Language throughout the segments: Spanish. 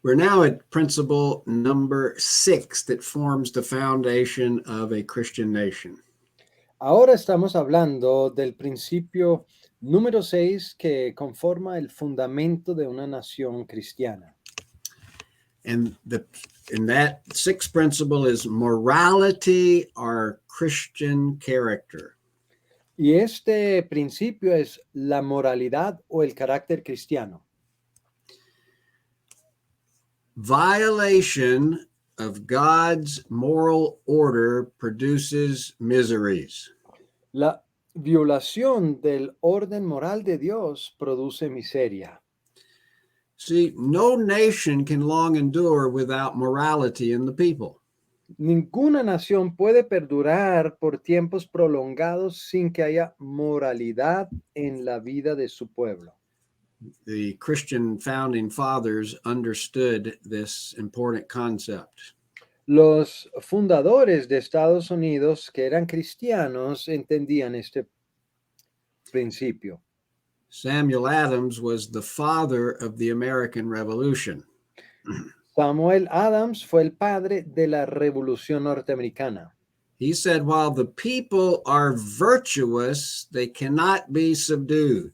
We're now at principle number 6 that forms the foundation of a Christian nation. Ahora estamos hablando del principio número 6 que conforma el fundamento de una nación cristiana. And that sixth principle is morality or Christian character. Y este principio es la moralidad o el carácter cristiano. Violation of God's moral order produces miseries. La violación del orden moral de Dios produce miseria. See, no nation can long endure without morality in the people. Ninguna nación puede perdurar por tiempos prolongados sin que haya moralidad en la vida de su pueblo. The Christian founding fathers understood this important concept. Los fundadores de Estados Unidos, que eran cristianos, entendían este principio. Samuel Adams was the father of the American Revolution. Samuel Adams fue el padre de la Revolución Norteamericana. He said, while the people are virtuous, they cannot be subdued.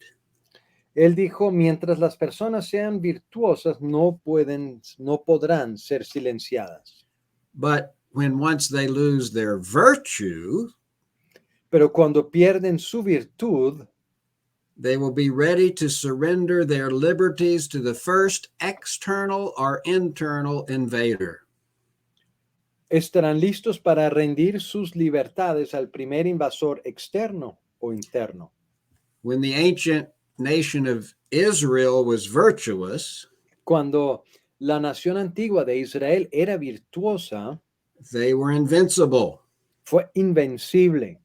Él dijo, mientras las personas sean virtuosas, no podrán ser silenciadas. But when once they lose their virtue, Pero cuando pierden su virtud, they will be ready to surrender their liberties to the first external or internal invader. estarán listos para rendir sus libertades al primer invasor externo o interno. When the ancient nation of Israel was virtuous, Cuando la nación antigua de Israel era virtuosa, they were invincible. fue invencible.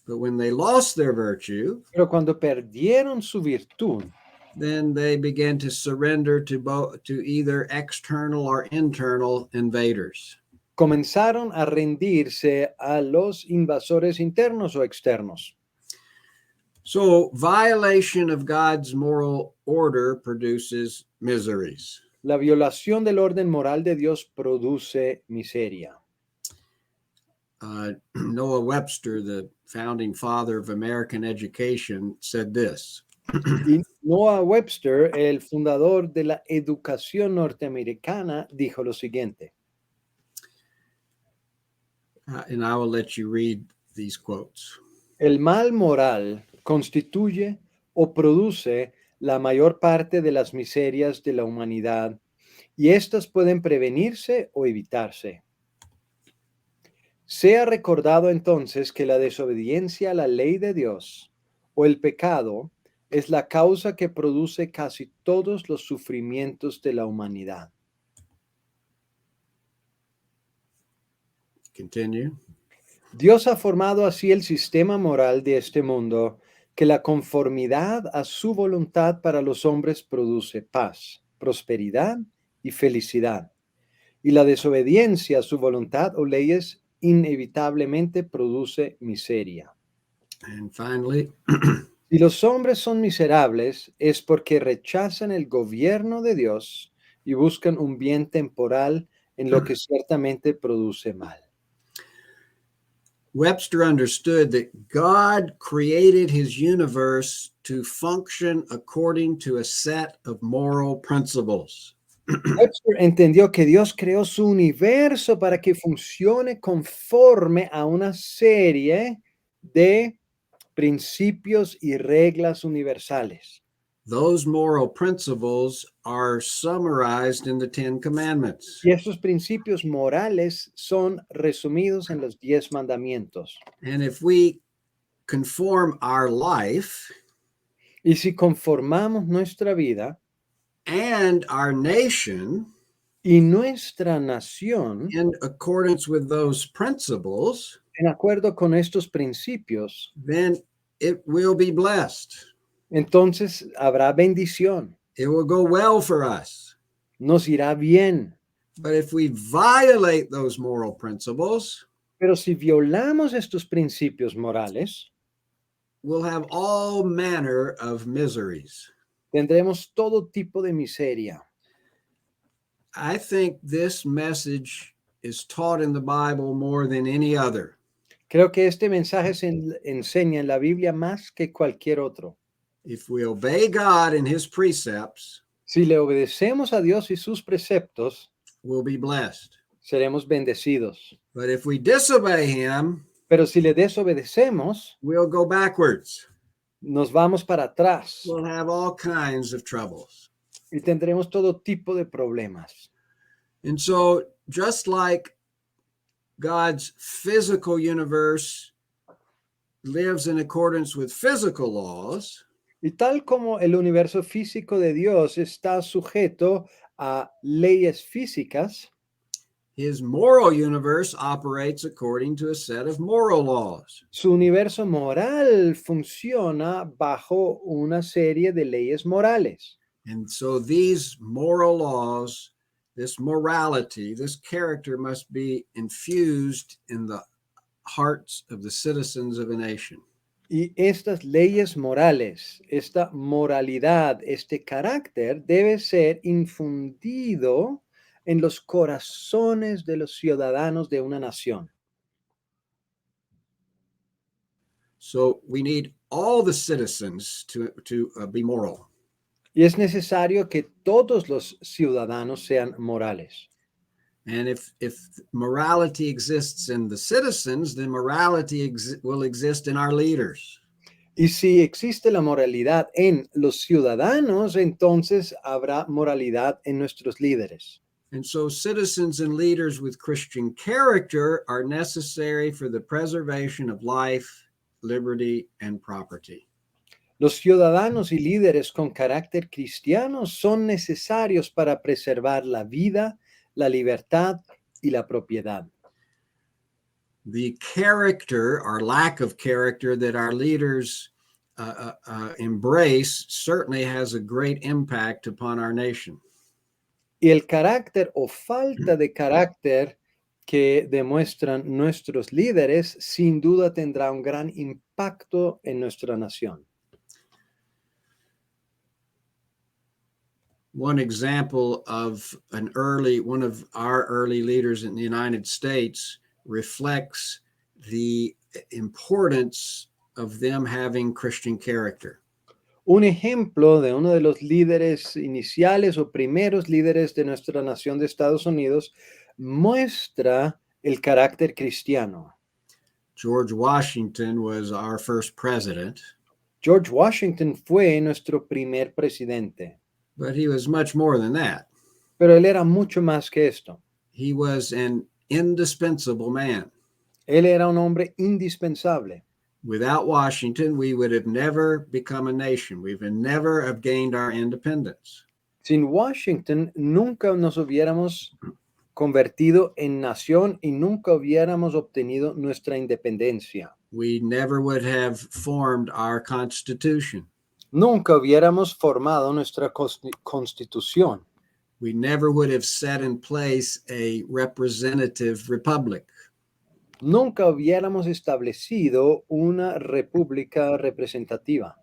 But when they lost their virtue, Pero cuando perdieron su virtud, then they began to surrender to either external or internal invaders. comenzaron a rendirse a los invasores internos o externos. So, violation of God's moral order produces miseries. La violación del orden moral de Dios produce miseria. Noah Webster, the founding father of American education, said this. Y Noah Webster, el fundador de la educación norteamericana, dijo lo siguiente. And I will let you read these quotes. El mal moral constituye o produce la mayor parte de las miserias de la humanidad y éstas pueden prevenirse o evitarse. Sea recordado entonces que la desobediencia a la ley de Dios o el pecado es la causa que produce casi todos los sufrimientos de la humanidad. Continue. Dios ha formado así el sistema moral de este mundo que la conformidad a su voluntad para los hombres produce paz, prosperidad y felicidad. Y la desobediencia a su voluntad o leyes inevitablemente produce miseria. And finally, Si los hombres son miserables es porque rechazan el gobierno de Dios y buscan un bien temporal en lo que ciertamente produce mal. Webster understood that God created his universe to function according to a set of moral principles. Webster entendió que Dios creó su universo para que funcione conforme a una serie de principios y reglas universales. Those moral principles are summarized in the Ten Commandments. Y estos principios morales son resumidos en los 10 mandamientos. And if we conform our life Y si conformamos nuestra vida and our nation y nuestra nación in accordance with those principles, en acuerdo con estos principios, then it will be blessed. entonces habrá bendición. It will go well for us. Nos irá bien. But if we violate those moral principles, Pero si violamos estos principios morales, we'll have all manner of miseries. tendremos todo tipo de miseria. I think this message is taught in the Bible more than any other. Creo que este mensaje se enseña en la Biblia más que cualquier otro. If we obey God and his precepts, Si le obedecemos a Dios y sus preceptos, we'll be blessed. seremos bendecidos. But if we disobey him, Pero si le desobedecemos, we'll go backwards. nos vamos para atrás We'll have all kinds of troubles. y tendremos todo tipo de problemas. And so, just like God's physical universe lives in accordance with physical laws, Y tal como el universo físico de Dios está sujeto a leyes físicas, his moral universe operates according to a set of moral laws. su universo moral funciona bajo una serie de leyes morales. And so these moral laws, this morality, this character must be infused in the hearts of the citizens of a nation. Y estas leyes morales, esta moralidad, este carácter debe ser infundido en los corazones de los ciudadanos de una nación. So we need all the citizens to be moral. Y es necesario que todos los ciudadanos sean morales. And if morality exists in the citizens, then morality will exist in our leaders. Y si existe la moralidad en los ciudadanos, entonces habrá moralidad en nuestros líderes. And so citizens and leaders with Christian character are necessary for the preservation of life, liberty, and property. Los ciudadanos y líderes con carácter cristiano son necesarios para preservar la vida, la libertad y la propiedad. The character or lack of character that our leaders embrace certainly has a great impact upon our nation. Y el carácter o falta de carácter que demuestran nuestros líderes sin duda tendrá un gran impacto en nuestra nación. One example of one of our early leaders in the United States reflects the importance of them having Christian character. Un ejemplo de uno de los líderes iniciales o primeros líderes de nuestra nación de Estados Unidos muestra el carácter cristiano. George Washington was our first president. George Washington fue nuestro primer presidente. But he was much more than that. Pero él era mucho más que esto. He was an indispensable man. Él era un hombre indispensable. Without Washington, we would have never become a nation. We would never have gained our independence. Sin Washington, nunca nos hubiéramos convertido en nación y nunca hubiéramos obtenido nuestra independencia. We never would have formed our Constitution. Nunca hubiéramos formado nuestra constitución. We never would have set in place a representative republic. Nunca hubiéramos establecido una república representativa.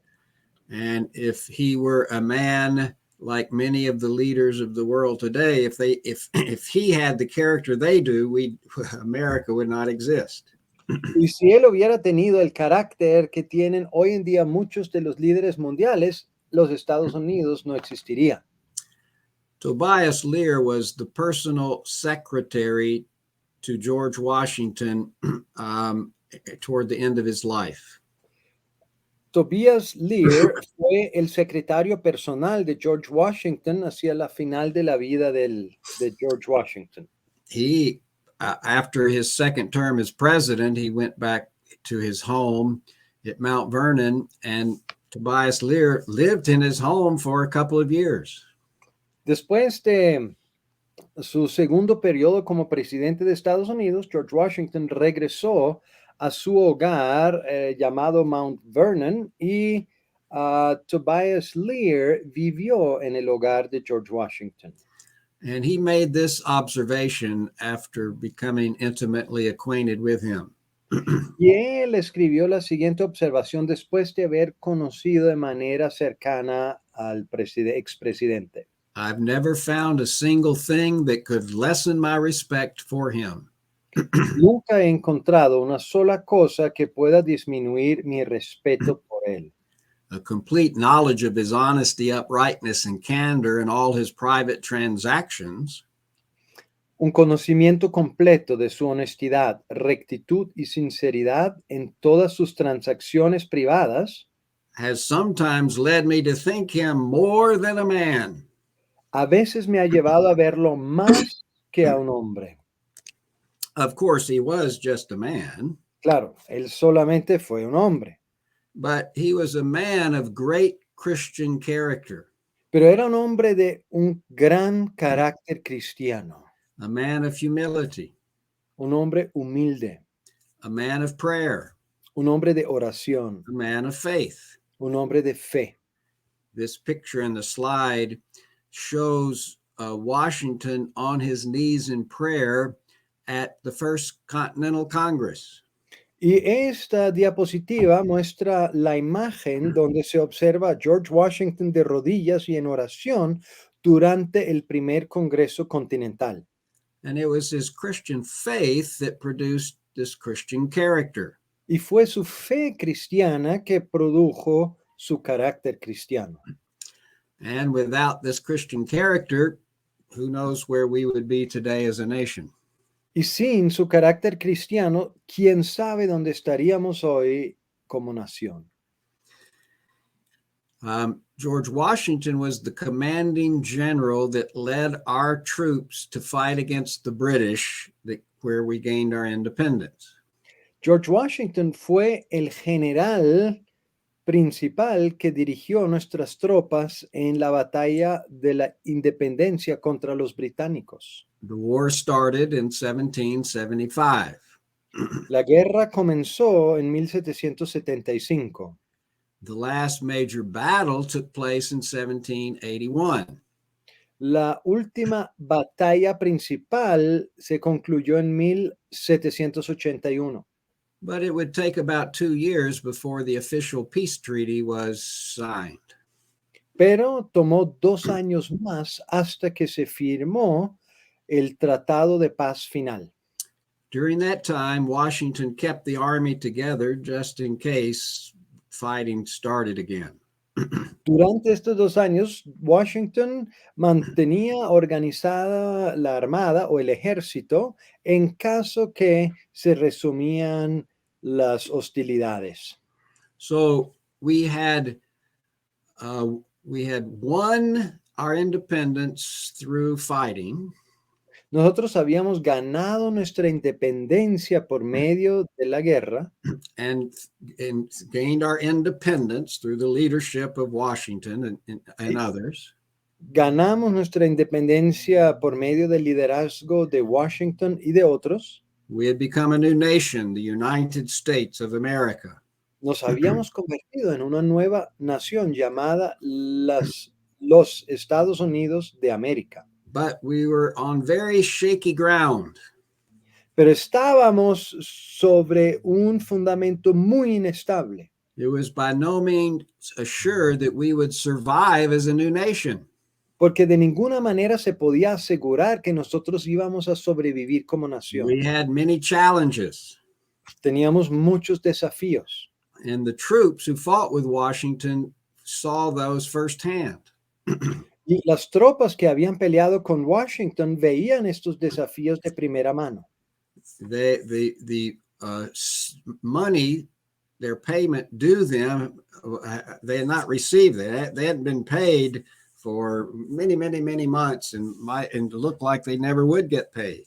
And if he were a man like many of the leaders of the world today, if he had the character they do, America would not exist. Y si él hubiera tenido el carácter que tienen hoy en día muchos de los líderes mundiales, los Estados Unidos no existiría. Tobias Lear was the personal secretary to George Washington toward the end of his life. Tobias Lear fue el secretario personal de George Washington hacia la final de la vida de George Washington. He after his second term as president, he went back to his home at Mount Vernon, and Tobias Lear lived in his home for a couple of years. Después de su segundo periodo como presidente de Estados Unidos, George Washington regresó a su hogar llamado Mount Vernon y Tobias Lear vivió en el hogar de George Washington. And he made this observation after becoming intimately acquainted with him. Y él escribió la siguiente observación después de haber conocido de manera cercana al expresidente. I've never found a single thing that could lessen my respect for him. Nunca he encontrado una sola cosa que pueda disminuir mi respeto por él. A complete knowledge of his honesty, uprightness, and candor in all his private transactions Un conocimiento completo de su honestidad, rectitud y sinceridad en todas sus transacciones privadas has sometimes led me to think him more than a man. a veces me ha llevado a verlo más que a un hombre. Of course, he was just a man, Claro, él solamente fue un hombre, but he was a man of great Christian character, pero era un hombre de un gran carácter cristiano, a man of humility, un hombre humilde, a man of prayer, un hombre de oración, a man of faith. un hombre de fe. This picture in the slide shows Washington on his knees in prayer at the First Continental Congress. Y esta diapositiva muestra la imagen donde se observa a George Washington de rodillas y en oración durante el primer Congreso Continental. And it was his Christian faith that produced this Christian character. Y fue su fe cristiana que produjo su carácter cristiano. And without this Christian character, who knows where we would be today as a nation? Y sin su carácter cristiano, ¿quién sabe dónde estaríamos hoy como nación? George Washington was the commanding general that led our troops to fight against the British, where we gained our independence. George Washington fue el general principal que dirigió nuestras tropas en la batalla de la independencia contra los británicos. The war started in 1775. La guerra comenzó en 1775. The last major battle took place in 1781. La última batalla principal se concluyó en 1781. But it would take about 2 years before the official peace treaty was signed. Pero tomó 2 años más hasta que se firmó el Tratado de Paz Final. During that time, Washington kept the army together just in case fighting started again. Durante estos 2 años, Washington mantenía organizada la armada o el ejército en caso que se resumían las hostilidades. So we had won our independence through fighting, Nosotros habíamos ganado nuestra independencia por medio de la guerra and gained our independence through the leadership of Washington and others. ganamos nuestra independencia por medio del liderazgo de Washington y de otros. We had become a new nation, the United States of America. Nos habíamos convertido en una nueva nación llamada los Estados Unidos de América. But we were on very shaky ground. Pero estábamos sobre un fundamento muy inestable. It was by no means assured that we would survive as a new nation. Porque de ninguna manera se podía asegurar que nosotros íbamos a sobrevivir como nación. We had many challenges. Teníamos muchos desafíos. And the troops who fought with Washington saw those firsthand. Y las tropas que habían peleado con Washington veían estos desafíos de primera mano. The money, their payment due them, they had not received that. They hadn't been paid for many months, and it looked like they never would get paid.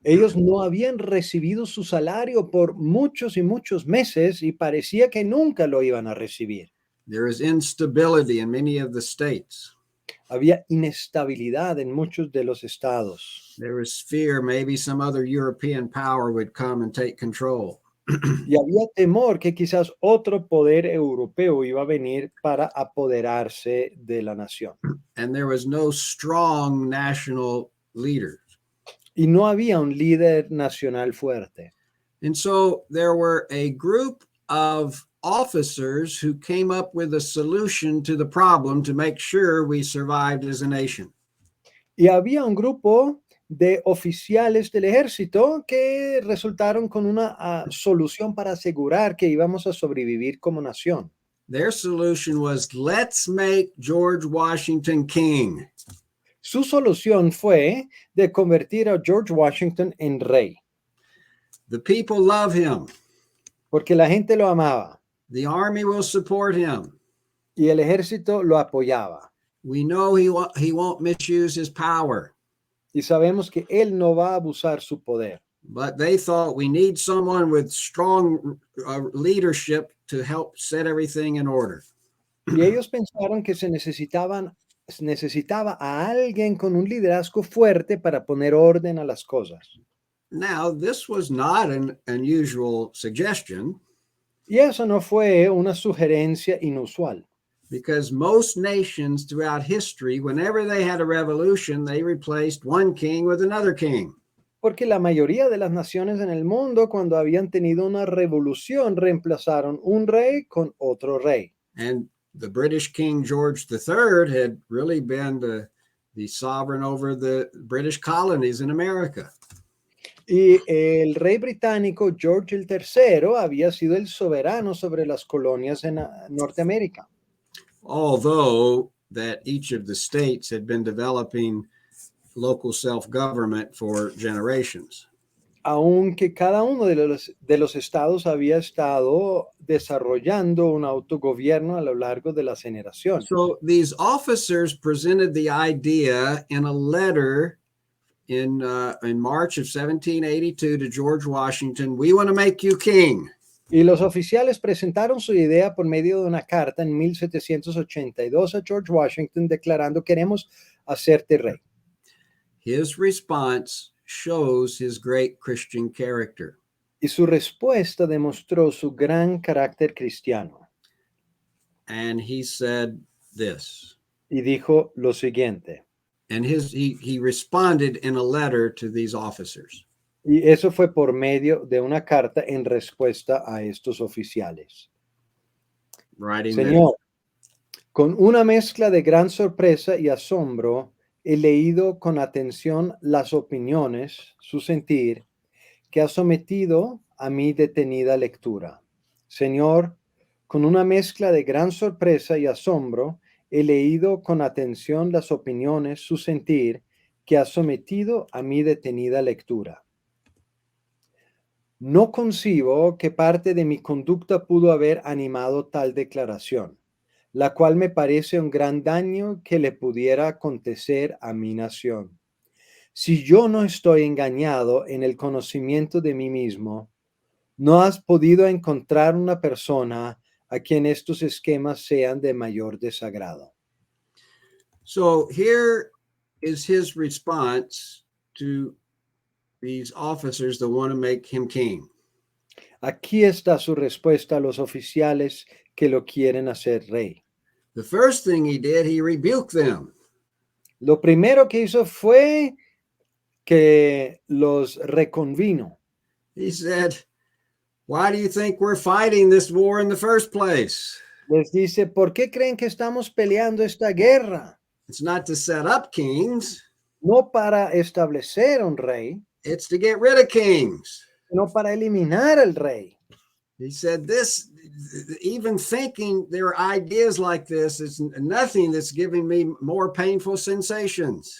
Ellos no habían recibido su salario por muchos y muchos meses y parecía que nunca lo iban a recibir. There is instability in many of the states. Había inestabilidad en muchos de los estados. There was fear maybe some other European power would come and take control. Y había temor que quizás otro poder europeo iba a venir para apoderarse de la nación. And there was no strong national leader. Y no había un líder nacional fuerte. And so there were a group of officers who came up with a solution to the problem to make sure we survived as a nation. Y había un grupo de oficiales del ejército que resultaron con una solución para asegurar que íbamos a sobrevivir como nación. Their solution was, let's make George Washington king. Su solución fue de convertir a George Washington en rey, The people love him. porque la gente lo amaba The army will support him. y el ejército lo apoyaba. We know he won't misuse his power. Y sabemos que él no va a abusar su poder. But they thought we need someone with strong leadership to help set everything in order. Y ellos pensaron que se necesitaba a alguien con un liderazgo fuerte para poner orden a las cosas. Now, this was not an unusual suggestion. Y eso no fue una sugerencia inusual. Because most nations throughout history, whenever they had a revolution, they replaced one king with another king. Porque la mayoría de las naciones en el mundo, cuando habían tenido una revolución, reemplazaron un rey con otro rey. And the British King George III had really been the sovereign over the British colonies in America. Y el rey británico George III había sido el soberano sobre las colonias en Norteamérica. Although that each of the states had been developing local self-government for generations. Aunque cada uno de los estados había estado desarrollando un autogobierno a lo largo de las generaciones. So these officers presented the idea in a letter in March of 1782 to George Washington. We want to make you king. Y los oficiales presentaron su idea por medio de una carta en 1782 a George Washington declarando queremos hacerte rey. His response shows his great Christian character. Y su respuesta demostró su gran carácter cristiano. And he said this. Y dijo lo siguiente. And he responded in a letter to these officers. Y eso fue por medio de una carta en respuesta a estos oficiales. Writing Señor, con una mezcla de gran sorpresa y asombro, he leído con atención las opiniones, su sentir, que ha sometido a mi detenida lectura. Señor, con una mezcla de gran sorpresa y asombro, he leído con atención las opiniones, su sentir, que ha sometido a mi detenida lectura. No concibo que parte de mi conducta pudo haber animado tal declaración, la cual me parece un gran daño que le pudiera acontecer a mi nación. Si yo no estoy engañado en el conocimiento de mí mismo, no has podido encontrar una persona a quien estos esquemas sean de mayor desagrado. So here is his response to these officers that want to make him king. Aquí está su respuesta a los oficiales que lo quieren hacer rey. The first thing he did, he rebuked them. Lo primero que hizo fue que los reconvino. He said, why do you think we're fighting this war in the first place? Les dice, ¿por qué creen que estamos peleando esta guerra? It's not to set up kings. No para establecer un rey, It's to get rid of kings. sino para eliminar al rey. He said this, even thinking there are ideas like this is nothing that's giving me more painful sensations.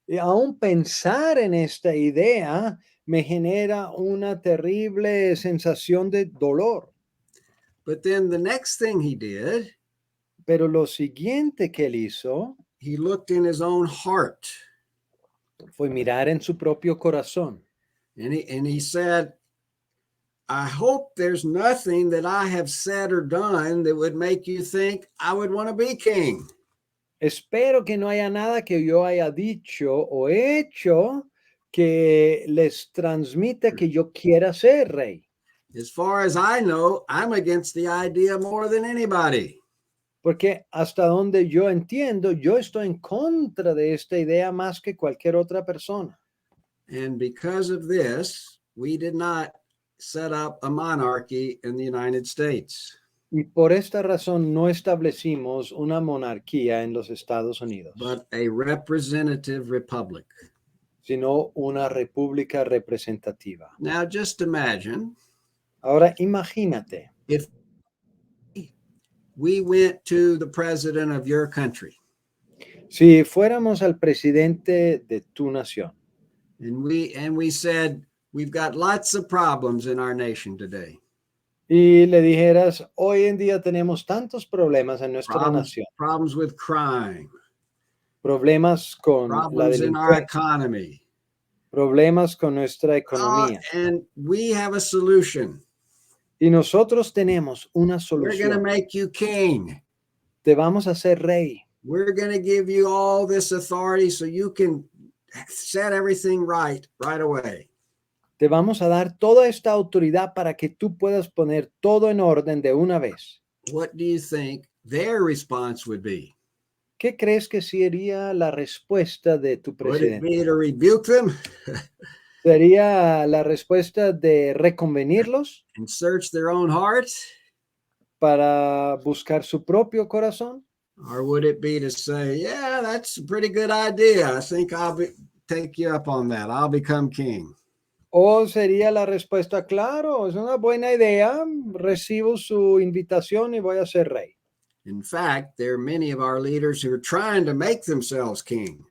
Y aún pensar en esta idea me genera una terrible sensación de dolor. But then the next thing he did, Pero lo siguiente que él hizo he looked in his own heart. fue mirar en su propio corazón. And he said, I hope there's nothing that I have said or done that would make you think I would want to be king. Espero que no haya nada que yo haya dicho o hecho que les transmita que yo quiera ser rey. As far as I know, I'm against the idea more than anybody. Porque hasta donde yo entiendo, yo estoy en contra de esta idea más que cualquier otra persona. And because of this, we did not set up a monarchy in the United States. Y por esta razón no establecimos una monarquía en los Estados Unidos, but a representative republic. sino una república representativa. Now, just imagine Ahora imagínate, if we went to the president of your country si fuéramos al presidente de tu nación and we said, we've got lots of problems in our nation today. y le dijeras, hoy en día tenemos tantos problemas en nuestra nación, Problems with crime, problemas con la problems in our delincuencia, economy. problemas con nuestra economía. And we have a solution. Y nosotros tenemos una We're going to solución. make you king. Te vamos a hacer rey. We're going to give you all this authority so you can set everything right away. Te vamos a dar toda esta autoridad para que tú puedas poner todo en orden de una vez. What do you think their response would be? ¿Qué crees que sería la respuesta de tu Would it presidente? be to rebuke them ¿Sería la respuesta de reconvenirlos and search their own hearts? para buscar su propio corazón? Or would it be to say, yeah, that's a pretty good idea. I think take you up on that. I'll become king. ¿O sería la respuesta, claro, es una buena idea, recibo su invitación y voy a ser rey? In fact, there are many of our leaders who are trying to make themselves king.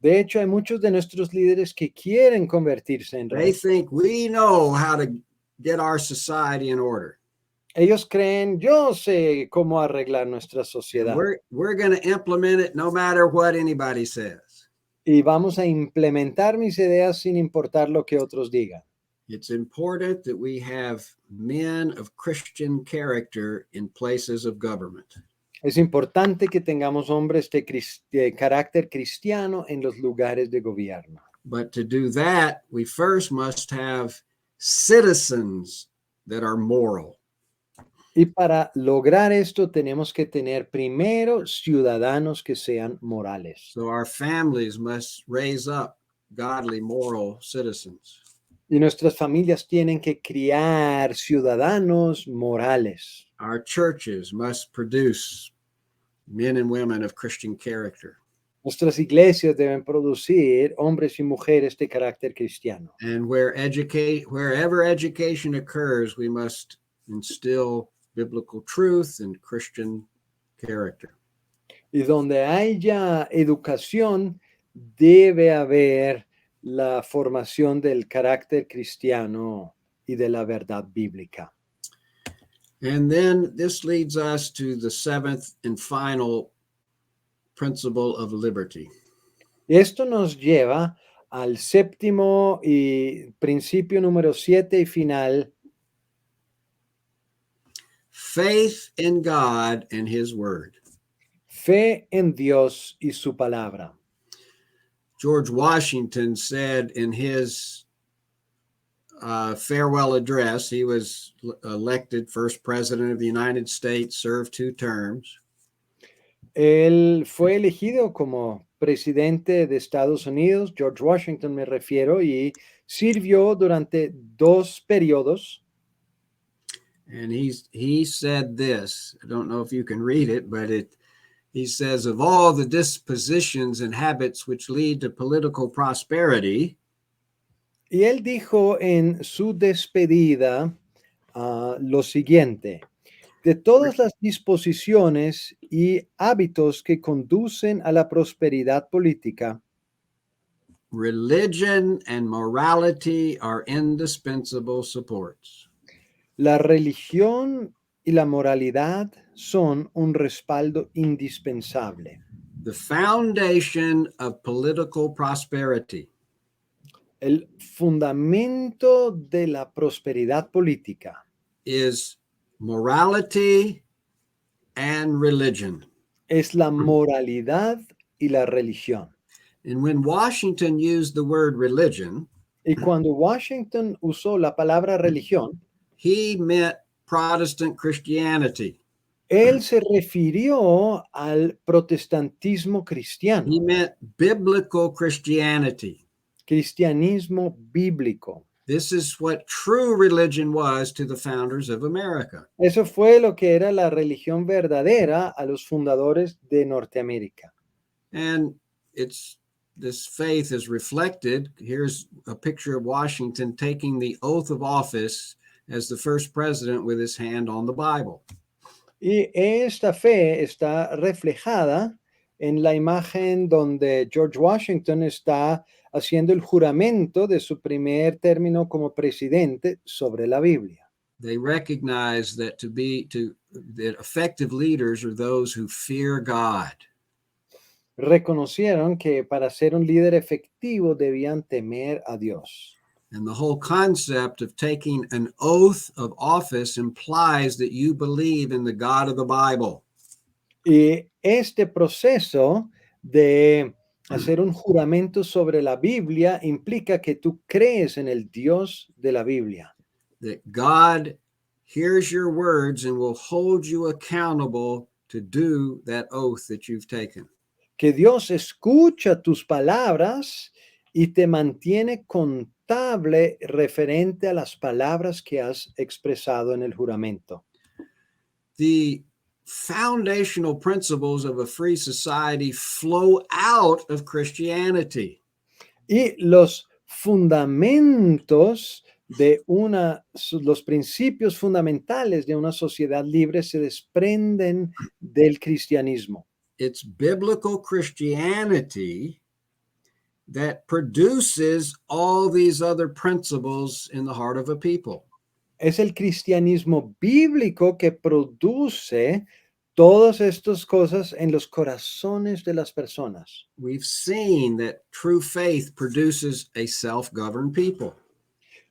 De hecho, hay muchos de nuestros líderes que quieren convertirse en They rey. think we know how to get our society in order. Ellos creen, yo sé cómo arreglar nuestra sociedad. We're going to implement it no matter what anybody says. Y vamos a implementar mis ideas sin importar lo que otros digan. It's important that we have men of Christian character in places of government. Es importante que tengamos hombres de carácter cristiano en los lugares de gobierno. But to do that, we first must have citizens that are moral. Y para lograr esto tenemos que tener primero ciudadanos que sean morales. So our families must raise up godly, moral citizens. Y nuestras familias tienen que criar ciudadanos morales. Our churches must produce men and women of Christian character. Nuestras iglesias deben producir hombres y mujeres de carácter cristiano. And wherever education occurs, we must instill biblical truth and Christian character. Y donde haya educación, debe haber la formación del carácter cristiano y de la verdad bíblica. And then this leads us to the seventh and final principle of liberty. Esto nos lleva al séptimo y principio número 7 y final. Faith in God and His Word. Fe en Dios y su palabra. George Washington said in his farewell address, he was elected first president of the United States, served 2 terms. Él fue elegido como presidente de Estados Unidos, George Washington me refiero, y sirvió durante 2 periodos. And he said this, I don't know if you can read it, but he says, of all the dispositions and habits which lead to political prosperity, y él dijo en su despedida lo siguiente: de todas las disposiciones y hábitos que conducen a la prosperidad política, religion and morality are indispensable supports. La religión y la moralidad son un respaldo indispensable. The foundation of political prosperity El fundamento de la prosperidad política is morality and religion. Es la moralidad y la religión. And when Washington used the word religion, Y cuando Washington usó la palabra religión, he meant Protestant Christianity. él se refirió al protestantismo cristiano. He meant biblical Christianity. Cristianismo bíblico. This is what true religion was to the founders of America. Eso fue lo que era la religión verdadera a los fundadores de Norteamérica. And it's this faith is reflected. Here's a picture of Washington taking the oath of office as the first president with his hand on the Bible. Y esta fe está reflejada en la imagen donde George Washington está haciendo el juramento de su primer término como presidente sobre la Biblia. They recognize that that effective leaders are those who fear God. Reconocieron que para ser un líder efectivo debían temer a Dios. And the whole concept of taking an oath of office implies that you believe in the God of the Bible. Y este proceso de hacer un juramento sobre la Biblia implica que tú crees en el Dios de la Biblia. That God hears your words and will hold you accountable to do that oath that you've taken. Que Dios escucha tus palabras y te mantiene contable referente a las palabras que has expresado en el juramento. The foundational principles of a free society flow out of Christianity. Y los fundamentos los principios fundamentales de una sociedad libre se desprenden del cristianismo. It's biblical Christianity that produces all these other principles in the heart of a people. Es el cristianismo bíblico que produce todas estas cosas en los corazones de las personas. We've seen that true faith produces a self-governed people.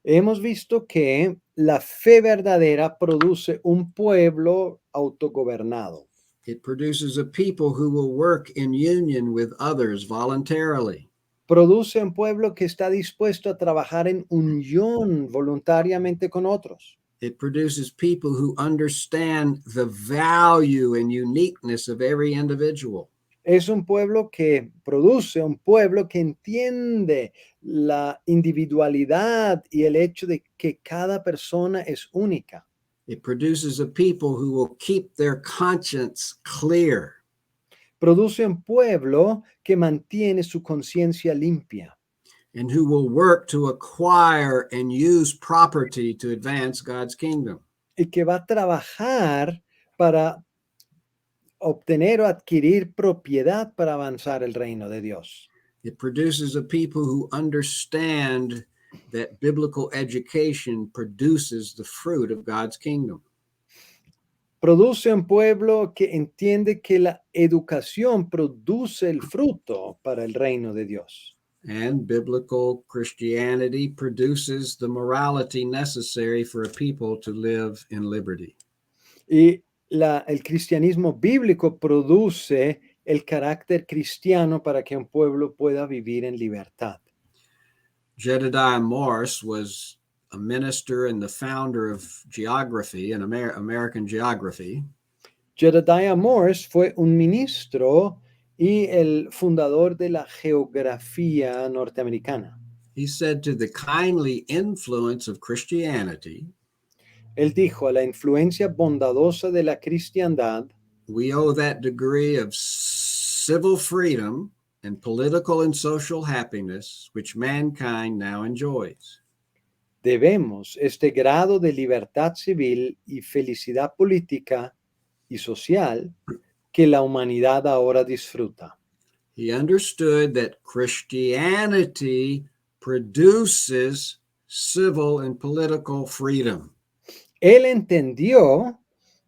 Hemos visto que la fe verdadera produce un pueblo autogobernado. It produces a people who will work in union with others voluntarily. Produce un pueblo que está dispuesto a trabajar en unión voluntariamente con otros. It produces people who understand the value and uniqueness of every individual. Es un pueblo que produce, un pueblo que entiende la individualidad y el hecho de que cada persona es única. It produces a people who will keep their conscience clear. Produce un pueblo que mantiene su conciencia limpia. And who will work to acquire and use property to advance God's kingdom. Y que va a trabajar para obtener o adquirir propiedad para avanzar el reino de Dios. It produces a people who understand that biblical education produces the fruit of God's kingdom. Produce un pueblo que entiende que la educación produce el fruto para el reino de Dios. And biblical Christianity produces the morality necessary for a people to live in liberty. Y el cristianismo bíblico produce el carácter cristiano para que un pueblo pueda vivir en libertad. Jedediah Morse was a minister and the founder of geography and American geography. Jedediah Morse fue un ministro y el fundador de la geografía norteamericana. He said to the kindly influence of Christianity, Él dijo, a la influencia bondadosa de la cristiandad, we owe that degree of civil freedom and political and social happiness which mankind now enjoys. debemos este grado de libertad civil y felicidad política y social que la humanidad ahora disfruta. He understood that Christianity produces civil and political freedom. Él entendió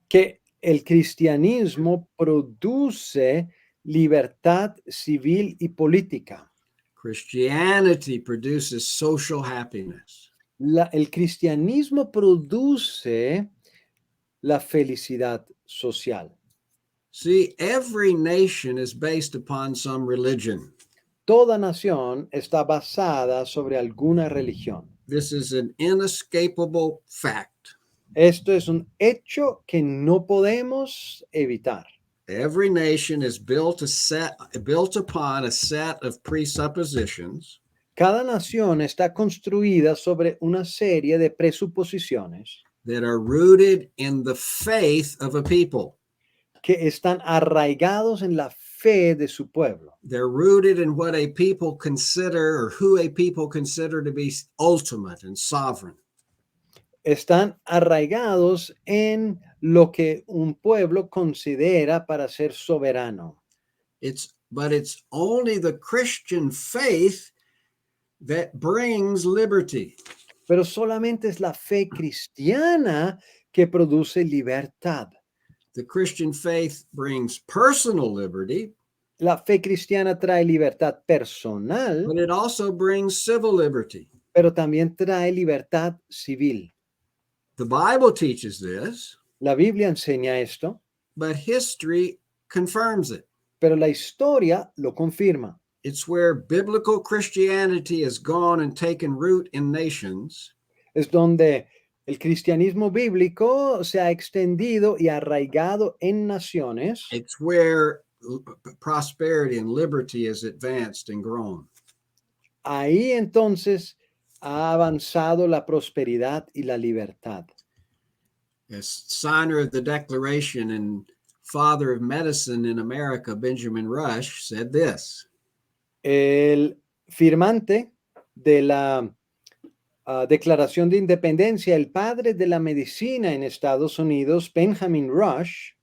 que el cristianismo produce libertad civil y política. Christianity produces social happiness. El cristianismo produce la felicidad social. See, every nation is based upon some religion. Toda nación está basada sobre alguna religión. This is an inescapable fact. Esto es un hecho que no podemos evitar. Every nation is built upon a set of presuppositions. Cada nación está construida sobre una serie de presuposiciones that are rooted in the faith of a people. que están arraigados en la fe de su pueblo. They're rooted in what a people consider or who a people consider to be ultimate and sovereign. Están arraigados en lo que un pueblo considera para ser soberano. But it's only the Christian faith that brings liberty. Pero solamente es la fe cristiana que produce libertad. The Christian faith brings personal liberty, La fe cristiana trae libertad personal, but it also brings civil liberty. pero también trae libertad civil. The Bible teaches this, La Biblia enseña esto, but history confirms it. pero la historia lo confirma. It's where biblical Christianity has gone and taken root in nations. Es donde el cristianismo bíblico se ha extendido y arraigado en naciones. It's where prosperity and liberty has advanced and grown. Ahí entonces ha avanzado la prosperidad y la libertad. As signer of the Declaration and father of medicine in America, Benjamin Rush, said this. El firmante de la Declaración de Independencia, el padre de la medicina en Estados Unidos, Benjamin Rush,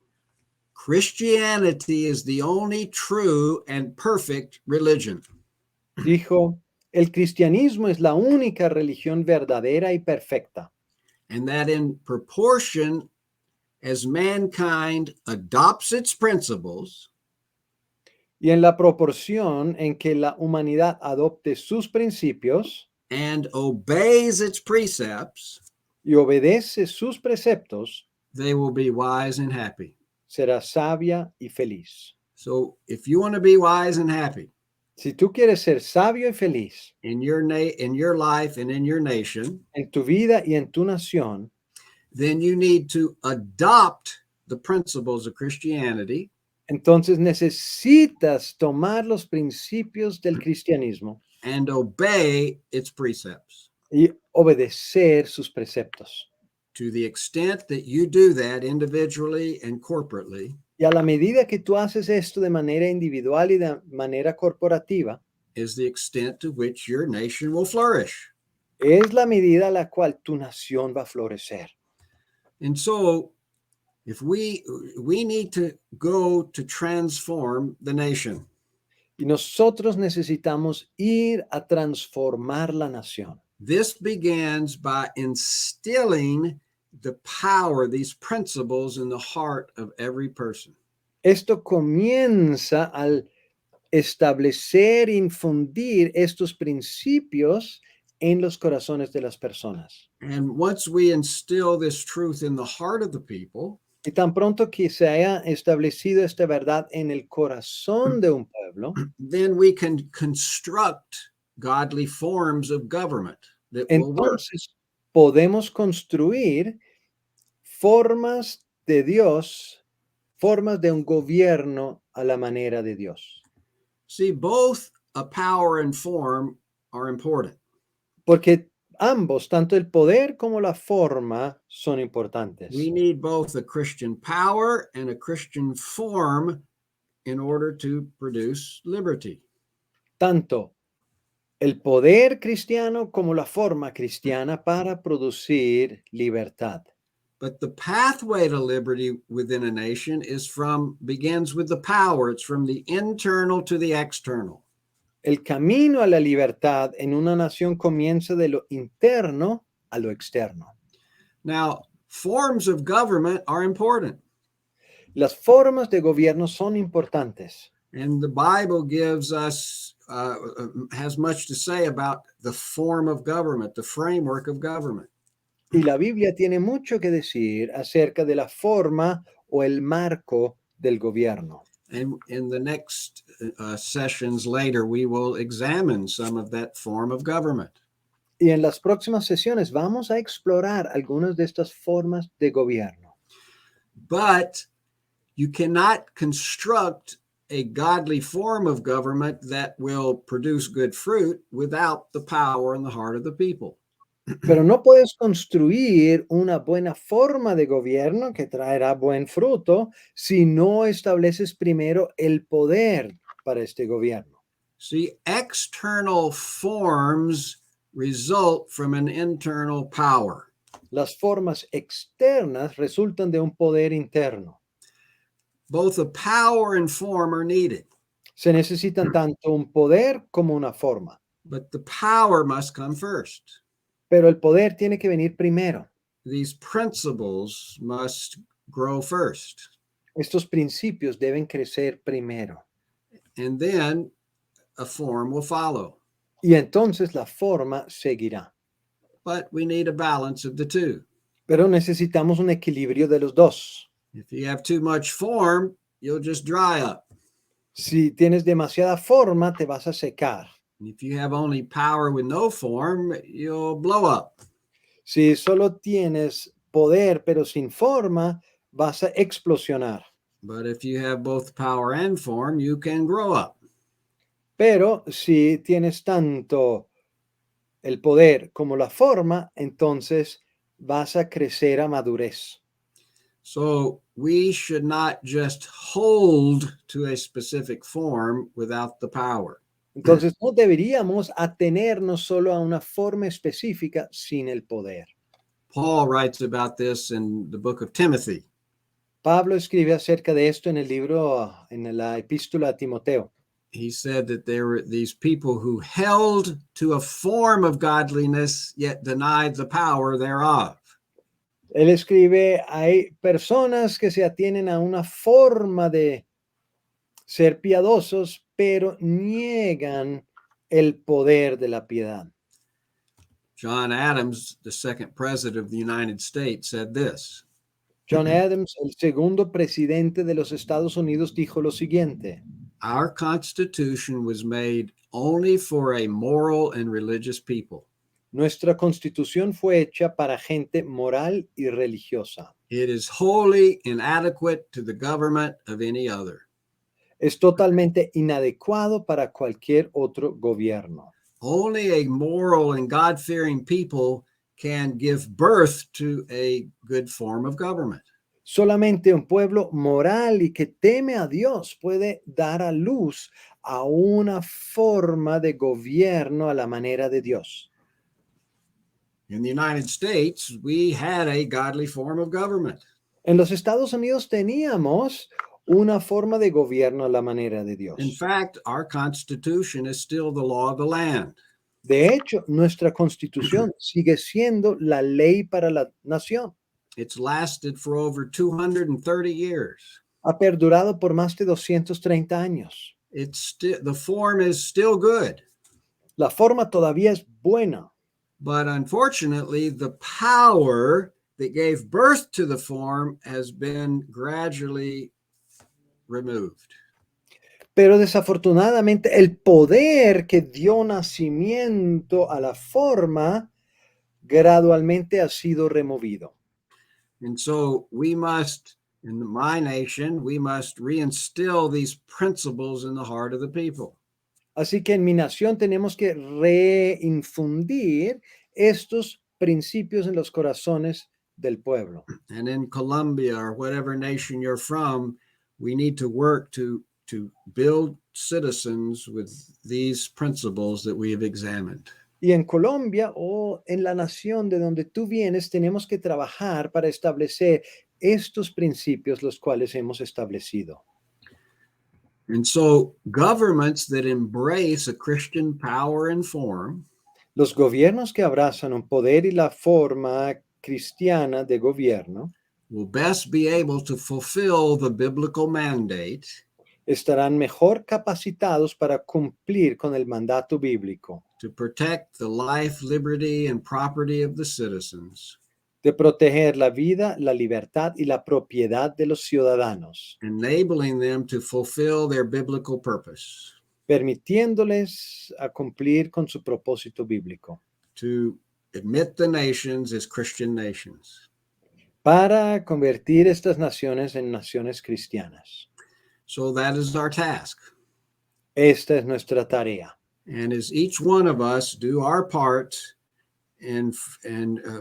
Christianity is the only true and perfect religion. dijo, el cristianismo es la única religión verdadera y perfecta. And that in proportion as mankind adopts its principles, Y en la proporción en que la humanidad adopte sus principios and obeys its precepts, y obedece sus preceptos, they will be wise and happy. será sabia y feliz. So if you want to be wise and happy Si tú quieres ser sabio y feliz in your life and in your nation, en tu vida y en tu nación, then you need to adopt the principles of Christianity entonces necesitas tomar los principios del cristianismo and obey its precepts. y obedecer sus preceptos. To the extent that you do that individually and corporately, Y a la medida que tú haces esto de manera individual y de manera corporativa, is the extent to which your nation will flourish. es la medida a la cual tu nación va a florecer. And so, if we need to go to transform the nation. Y nosotros necesitamos ir a transformar la nación. This begins by instilling the power, these principles in the heart of every person. Esto comienza al establecer, infundir estos principios en los corazones de las personas. And once we instill this truth in the heart of the people, Y tan pronto que se haya establecido esta verdad en el corazón de un pueblo, then we can construct godly forms of government that will work. entonces podemos construir formas de Dios, formas de un gobierno a la manera de Dios. See, both a power and form are important. Porque ambos, tanto el poder como la forma, son importantes. We need both a Christian power and a Christian form in order to produce liberty. Tanto el poder cristiano como la forma cristiana para producir libertad. But the pathway to liberty within a nation begins with the power. It's from the internal to the external. El camino a la libertad en una nación comienza de lo interno a lo externo. Now, forms of government are important. Las formas de gobierno son importantes. And the Bible gives us, has much to say about the form of government, the framework of government. Y la Biblia tiene mucho que decir acerca de la forma o el marco del gobierno. And in the next sessions later, we will examine some of that form of government. Y en las próximas sesiones vamos a explorar algunas de estas formas de gobierno. But you cannot construct a godly form of government that will produce good fruit without the power in the heart of the people. Pero no puedes construir una buena forma de gobierno que traerá buen fruto si no estableces primero el poder para este gobierno. See, external forms result from an internal power. Las formas externas resultan de un poder interno. Both a power and form are needed, Se necesitan tanto un poder como una forma, but the power must come first. pero el poder tiene que venir primero. These principles must grow first, Estos principios deben crecer primero and then a form will follow. y entonces la forma seguirá. But we need a balance of the two. Pero necesitamos un equilibrio de los dos. If you have too much form, you'll just dry up. Si tienes demasiada forma, te vas a secar. If you have only power with no form, you'll blow up. Si solo tienes poder pero sin forma, vas a explosionar. But if you have both power and form, you can grow up. Pero si tienes tanto el poder como la forma, entonces vas a crecer a madurez. So we should not just hold to a specific form without the power. Entonces no deberíamos atenernos solo a una forma específica sin el poder. Paul writes about this in the book of Timothy. Pablo escribe acerca de esto en el libro, en la epístola a Timoteo. He said that there were these people who held to a form of godliness, yet denied the power thereof. Él escribe, hay personas que se atienen a una forma de ser piadosos, pero niegan el poder de la piedad. John Adams, the second president of the United States, said this. John Adams, el segundo presidente de los Estados Unidos, dijo lo siguiente: Our Constitution was made only for a moral and religious people. Nuestra constitución fue hecha para gente moral y religiosa. It is wholly inadequate to the government of any other. Es totalmente inadecuado para cualquier otro gobierno. Only a moral and God-fearing people can give birth to a good form of government. Solamente un pueblo moral y que teme a Dios puede dar a luz a una forma de gobierno a la manera de Dios. In the United States, we had a godly form of government. En los Estados Unidos teníamos una forma de gobierno a la manera de Dios. In fact, our Constitution is still the law of the land. De hecho, nuestra constitución sigue siendo la ley para la nación. It's lasted for over 230 years. Ha perdurado por más de 230 años. The form is still good. La forma todavía es buena. But unfortunately, the power that gave birth to the form has been gradually removed. Pero desafortunadamente el poder que dio nacimiento a la forma gradualmente ha sido removido. And so we must, in my nation, we must reinstill these principles in the heart of the people. Así que en mi nación tenemos que reinfundir estos principios en los corazones del pueblo. And in Colombia or whatever nation you're from, we need to work to build citizens with these principles that we have examined. Y en Colombia o en la nación de donde tú vienes, tenemos que trabajar para establecer estos principios, los cuales hemos establecido. And so governments that embrace a Christian power and form Los gobiernos que abrazan un poder y la forma cristiana de gobierno will best be able to fulfill the biblical mandate estarán mejor capacitados para cumplir con el mandato bíblico to protect the life, liberty, and property of the citizens, de proteger la vida, la libertad y la propiedad de los ciudadanos, enabling them to fulfill their biblical purpose, permitiéndoles a cumplir con su propósito bíblico, to admit the nations as Christian nations. para convertir estas naciones en naciones cristianas. So that is our task. Esta es nuestra tarea. And as each one of us do our part and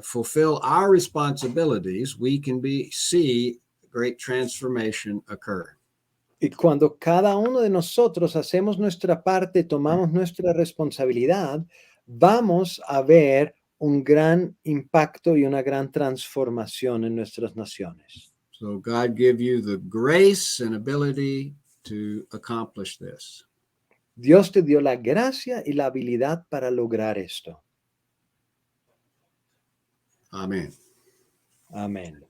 fulfill our responsibilities, we can see great transformation occur. Y cuando cada uno de nosotros hacemos nuestra parte, tomamos nuestra responsabilidad, vamos a ver un gran impacto y una gran transformación en nuestras naciones. So God give you the grace and ability to accomplish this. Dios te dio la gracia y la habilidad para lograr esto. Amen. Amén.